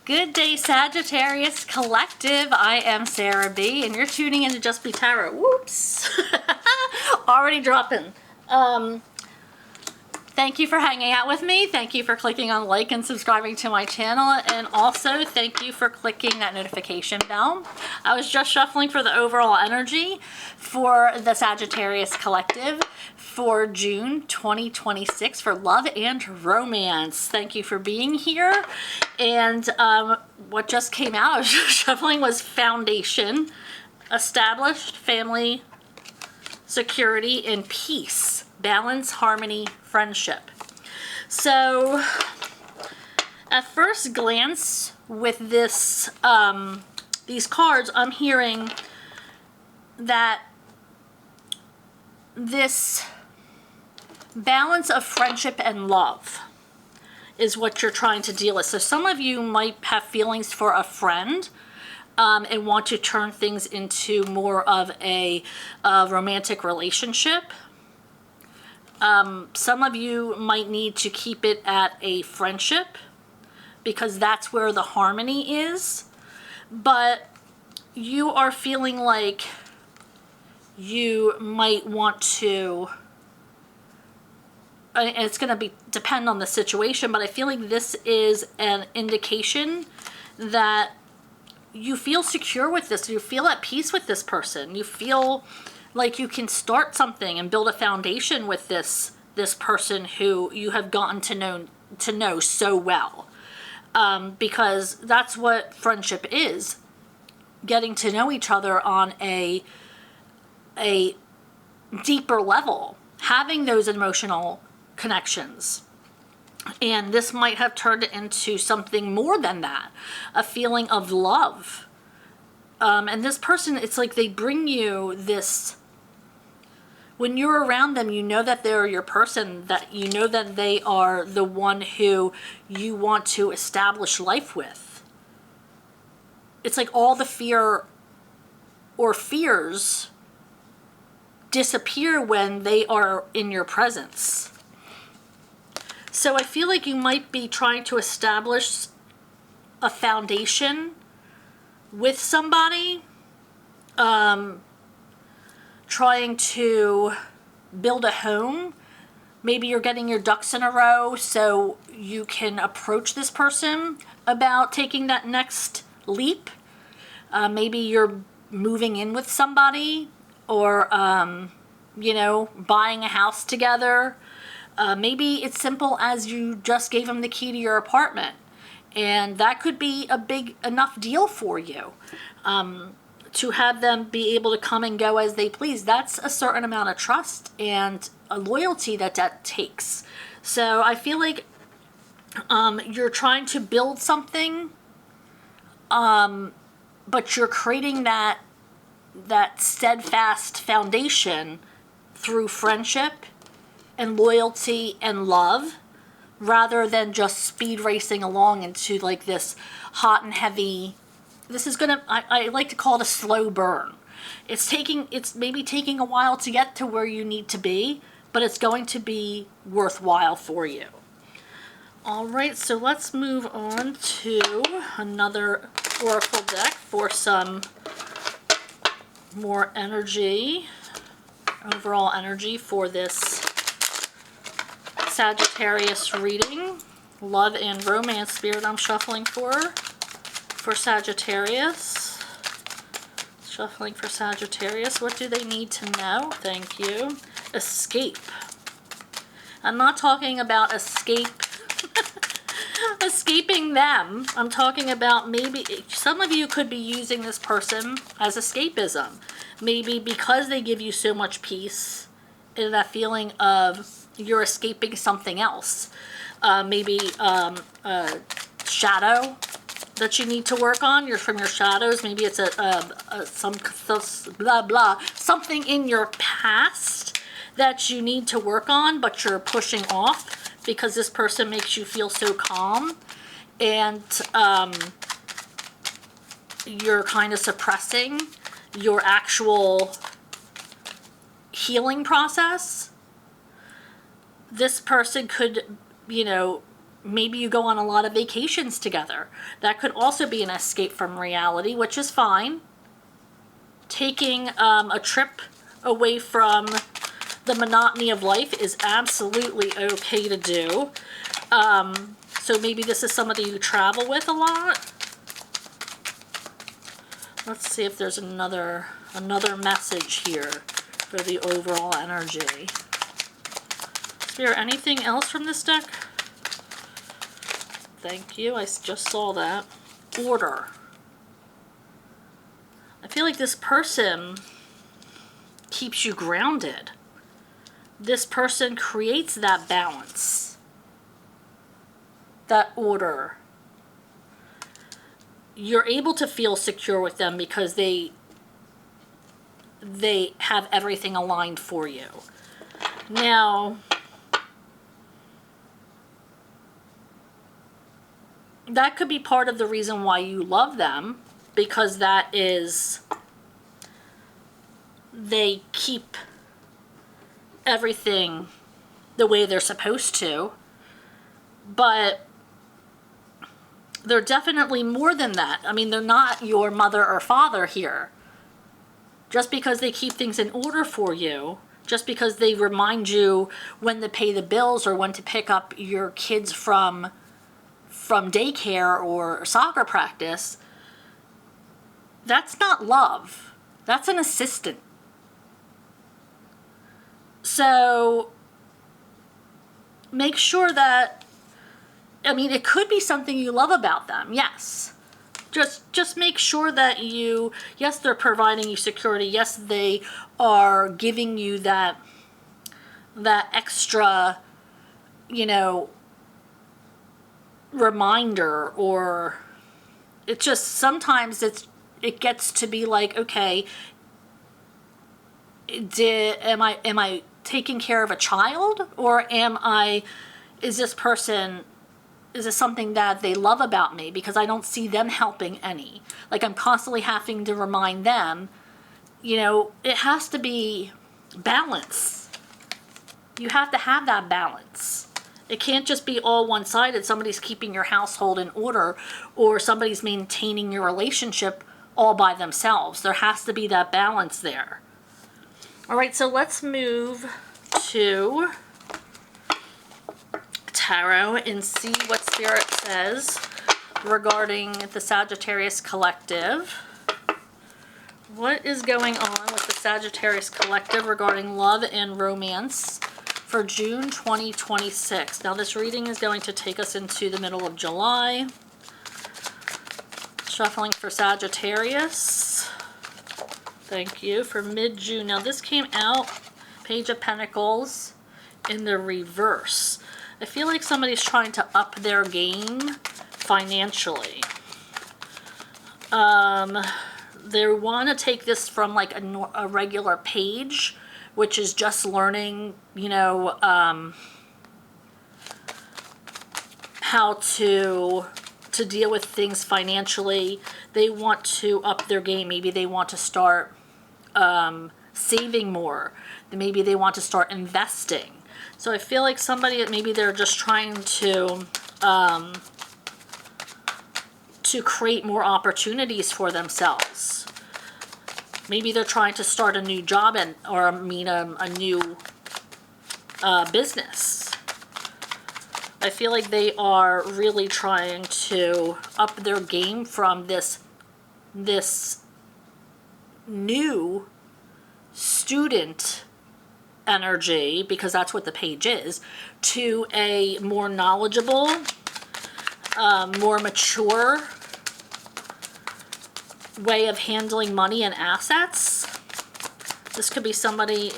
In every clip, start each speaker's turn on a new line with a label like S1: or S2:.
S1: Good day, Sagittarius Collective. I am Sarah B, and you're tuning in to Just Be Tarot. Whoops. Already dropping. Thank you for hanging out with me. Thank you for clicking on like and subscribing to my channel. And also, thank you for clicking that notification bell. I was just shuffling for the overall energy for the Sagittarius Collective for June 2026 for love and romance. Thank you for being here. And what just came out of shuffling was foundation, established, family, security, and peace, balance, harmony, friendship. So at first glance with this these cards, I'm hearing that this balance of friendship and love is what you're trying to deal with. So some of you might have feelings for a friend and want to turn things into more of a romantic relationship. Some of you might need to keep it at a friendship because that's where the harmony is. But you are feeling like you might want to, and it's going to depend on the situation, but I feel like this is an indication that you feel secure with this. You feel at peace with this person. You feel like you can start something and build a foundation with this person who you have gotten to know so well. Because that's what friendship is. Getting to know each other on a deeper level. Having those emotional connections. And this might have turned into something more than that. A feeling of love. And this person, it's like they bring you this, when you're around them, you know that they're your person, that you know that they are the one who you want to establish life with. It's like all the fear or fears disappear when they are in your presence. So I feel like you might be trying to establish a foundation with somebody, trying to build a home. Maybe you're getting your ducks in a row so you can approach this person about taking that next leap. Maybe you're moving in with somebody, or you know, buying a house together. Maybe it's simple as you just gave them the key to your apartment, and that could be a big enough deal for you. To have them be able to come and go as they please. That's a certain amount of trust and a loyalty that takes. So I feel like you're trying to build something, but you're creating that steadfast foundation through friendship and loyalty and love, rather than just speed racing along into like this hot and heavy. This is gonna, I like to call it a slow burn. It's maybe taking a while to get to where you need to be, but it's going to be worthwhile for you. All right, so let's move on to another oracle deck for some more energy, overall energy for this Sagittarius reading. Love and romance spirit I'm shuffling for Sagittarius. Shuffling for Sagittarius. What do they need to know? Thank you. Escape. I'm not talking about escape escaping them. I'm talking about maybe some of you could be using this person as escapism. Maybe because they give you so much peace, and that feeling of you're escaping something else. Maybe a shadow that you need to work on. You're from your shadows. Maybe it's some blah blah, something in your past that you need to work on, but you're pushing off because this person makes you feel so calm, and you're kind of suppressing your actual healing process. This person could, you know, maybe you go on a lot of vacations together. That could also be an escape from reality, which is fine. Taking a trip away from the monotony of life is absolutely okay to do. So maybe this is somebody you travel with a lot. Let's see if there's another message here for the overall energy. Spirit, anything else from this deck? Thank you. I just saw that. Order. I feel like this person keeps you grounded. This person creates that balance, that order. You're able to feel secure with them because they have everything aligned for you. Now, that could be part of the reason why you love them, because that is, they keep everything the way they're supposed to. But they're definitely more than that. I mean, they're not your mother or father here. Just because they keep things in order for you, just because they remind you when to pay the bills or when to pick up your kids from daycare or soccer practice, that's not love. That's an assistant. So make sure that, I mean, it could be something you love about them, yes. Just make sure that yes, they're providing you security. Yes, they are giving you that extra, reminder, or it just, sometimes it gets to be like, okay, am I taking care of a child, or is this something that they love about me, because I don't see them helping any. Like, I'm constantly having to remind them, it has to be balance. You have to have that balance. It can't just be all one-sided. Somebody's keeping your household in order, or somebody's maintaining your relationship all by themselves. There has to be that balance there. All right, so let's move to Tarot and see what Spirit says regarding the Sagittarius Collective. What is going on with the Sagittarius Collective regarding love and romance for June 2026? Now, this reading is going to take us into the middle of July. Shuffling for Sagittarius. Thank you. For mid-June. Now, this came out, Page of Pentacles in the reverse. I feel like somebody's trying to up their game financially. They want to take this from like a regular page, which is just learning, how to deal with things financially. They want to up their game. Maybe they want to start saving more. Maybe they want to start investing. So I feel like somebody, maybe they're just trying to create more opportunities for themselves. Maybe they're trying to start a new job or a new business. I feel like they are really trying to up their game from this new student energy, because that's what the page is, to a more knowledgeable, more mature way of handling money and assets. This could be somebody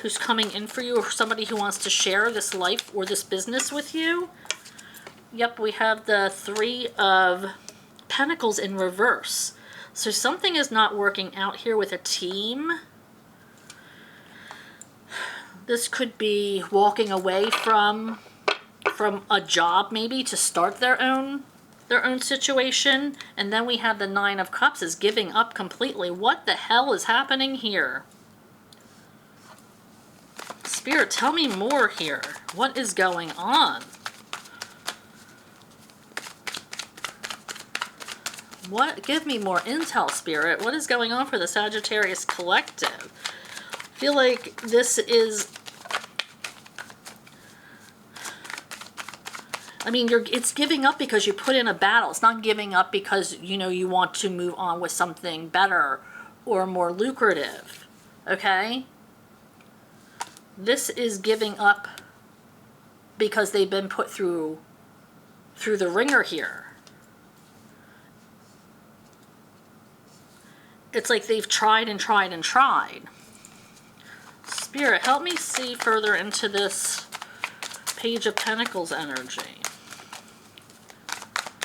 S1: who's coming in for you, or somebody who wants to share this life or this business with you. Yep, we have the Three of Pentacles in reverse. So something is not working out here with a team. This could be walking away from a job, maybe, to start their own situation. And then we have the Nine of Cups is giving up completely. What the hell is happening here? Spirit, tell me more here. What is going on? What? Give me more intel, Spirit. What is going on for the Sagittarius collective? I feel like this is... I mean, it's giving up because you put in a battle. It's not giving up because, you know, you want to move on with something better or more lucrative. Okay? This is giving up because they've been put through the ringer here. It's like they've tried and tried and tried. Spirit, help me see further into this Page of Pentacles energy.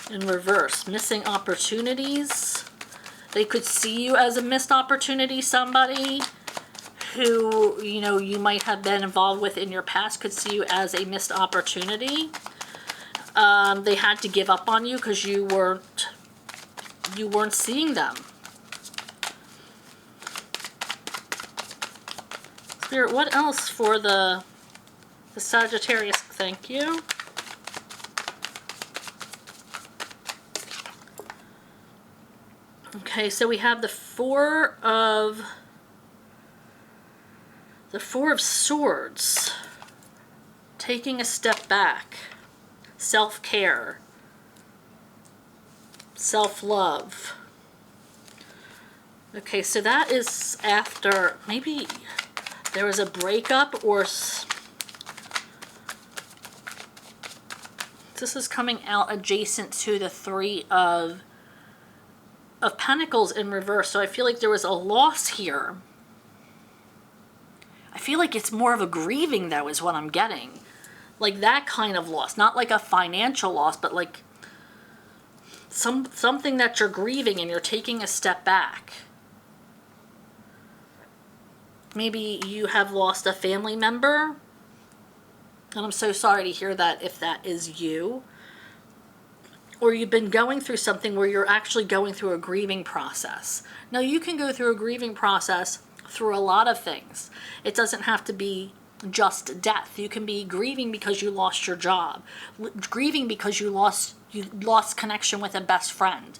S1: In reverse, missing opportunities. They could see you as a missed opportunity. Somebody who, you know, you might have been involved with in your past could see you as a missed opportunity. They had to give up on you because you weren't seeing them. Spirit, what else for the Sagittarius? Thank you. Okay, so we have the Four of Swords. Taking a step back. Self-care. Self-love. Okay, so that is after, maybe there was a breakup, or this is coming out adjacent to the Three of Pentacles in reverse. So I feel like there was a loss here. I feel like it's more of a grieving, though, is what I'm getting. Like that kind of loss. Not like a financial loss, but like something that you're grieving and you're taking a step back. Maybe you have lost a family member. And I'm so sorry to hear that if that is you. Or you've been going through something where you're actually going through a grieving process. Now, you can go through a grieving process through a lot of things. It doesn't have to be just death. You can be grieving because you lost your job. Grieving because you lost connection with a best friend.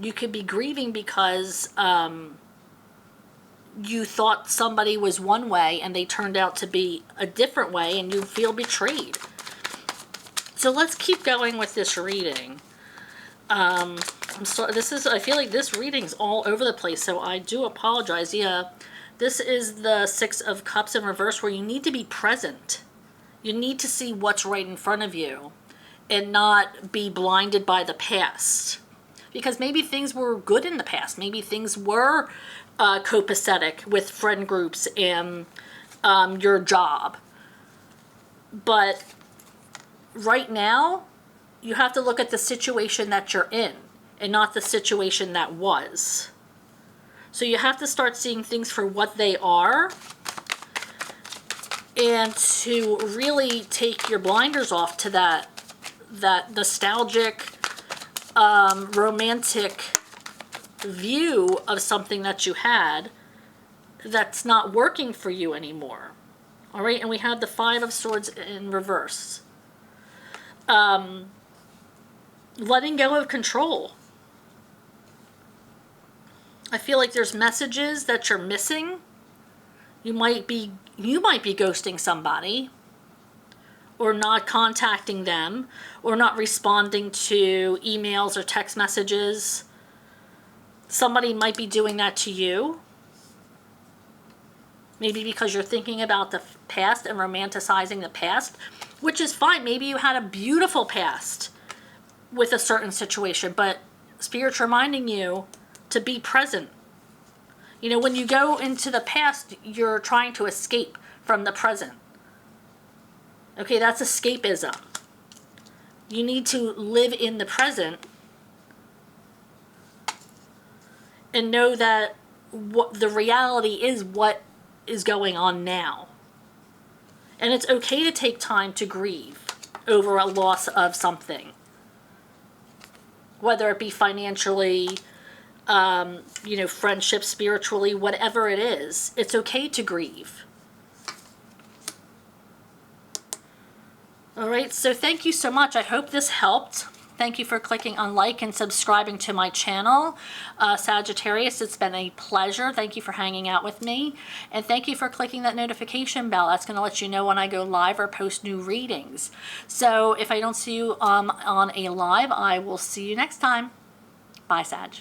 S1: You could be grieving because you thought somebody was one way and they turned out to be a different way and you feel betrayed. So let's keep going with this reading. I feel like this reading's all over the place, so I do apologize. Yeah, this is the Six of Cups in reverse, where you need to be present. You need to see what's right in front of you and not be blinded by the past. Because maybe things were good in the past. Maybe things were copacetic with friend groups and your job. But right now, you have to look at the situation that you're in and not the situation that was. So you have to start seeing things for what they are and to really take your blinders off to that nostalgic, romantic view of something that you had that's not working for you anymore. All right, and we have the Five of Swords in reverse. Letting go of control. I feel like there's messages that you're missing. You might be ghosting somebody, or not contacting them, or not responding to emails or text messages. Somebody might be doing that to you. Maybe because you're thinking about the past and romanticizing the past, which is fine. Maybe you had a beautiful past with a certain situation, but Spirit's reminding you to be present. You know, when you go into the past, you're trying to escape from the present. Okay, that's escapism. You need to live in the present and know that what the reality is, what is going on now. And it's okay to take time to grieve over a loss of something. Whether it be financially, friendship, spiritually, whatever it is, it's okay to grieve. All right, so thank you so much. I hope this helped. Thank you for clicking on like and subscribing to my channel. Sagittarius, it's been a pleasure. Thank you for hanging out with me. And thank you for clicking that notification bell. That's going to let you know when I go live or post new readings. So if I don't see you on a live, I will see you next time. Bye, Sag.